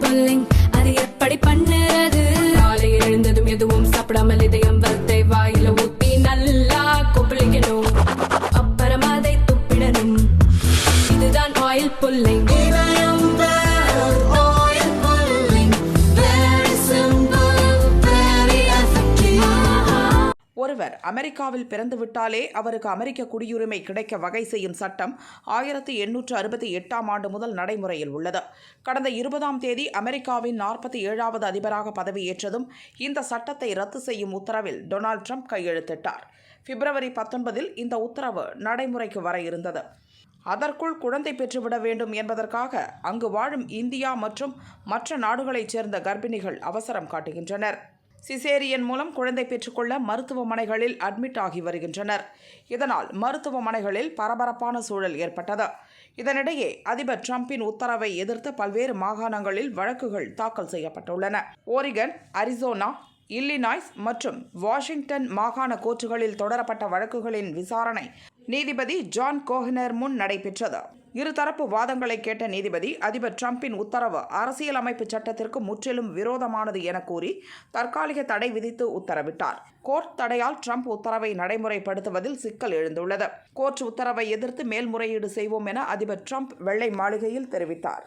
Pulling அது எப்படி பண்ணுறது? காலையில் எழுந்ததும் எதுவும் சாப்பிடாமல் இதயம் வளத்தை வாயில ஊத்தி நல்லா கொப்பளிக்கணும், அப்புறம் அதை துப்பிடணும். இதுதான் ஆயில் புல்லிங். ஒருவர் அமெரிக்காவில் பிறந்துவிட்டாலே அவருக்கு அமெரிக்க குடியுரிமை கிடைக்க வகை செய்யும் சட்டம் 1868ஆம் ஆண்டு முதல் நடைமுறையில் உள்ளது. கடந்த 20ஆம் தேதி அமெரிக்காவின் 47வது அதிபராக பதவியேற்றதும் இந்த சட்டத்தை ரத்து செய்யும் உத்தரவில் டொனால்ட் ட்ரம்ப் கையெழுத்திட்டார். பிப்ரவரி 19இல் இந்த உத்தரவு நடைமுறைக்கு வர இருந்தது. அதற்குள் குழந்தை பெற்றுவிட வேண்டும் என்பதற்காக அங்கு வாழும் இந்தியா மற்றும் மற்ற நாடுகளைச் சேர்ந்த கர்ப்பிணிகள் அவசரம் காட்டுகின்றனர். சிசேரியன் மூலம் குழந்தை பெற்றுக்கொள்ள மருத்துவமனைகளில் அட்மிட் ஆகி வருகின்றனர். இதனால் மருத்துவமனைகளில் பரபரப்பான சூழல் ஏற்பட்டது. இதனிடையே அதிபர் ட்ரம்பின் உத்தரவை எதிர்த்து பல்வேறு மாகாணங்களில் வழக்குகள் தாக்கல் செய்யப்பட்டுள்ளன. ஓரிகன், அரிசோனா, இல்லினாய்ஸ் மற்றும் வாஷிங்டன் மாகாண கோர்ட்டுகளில் தொடரப்பட்ட வழக்குகளின் விசாரணை நீதிபதி ஜான் கோஹெனர் முன் நடைபெற்றது. இருதரப்பு வாதங்களை கேட்ட நீதிபதி அதிபர் ட்ரம்பின் உத்தரவு அரசியலமைப்பு சட்டத்திற்கு முற்றிலும் விரோதமானது என கூறி தற்காலிக தடை விதித்து உத்தரவிட்டார். கோர்ட் தடையால் ட்ரம்ப் உத்தரவை நடைமுறைப்படுத்துவதில் சிக்கல் எழுந்துள்ளது. கோர்ட் உத்தரவை எதிர்த்து மேல்முறையீடு செய்வோம் என அதிபர் ட்ரம்ப் வெள்ளை மாளிகையில் தெரிவித்தார்.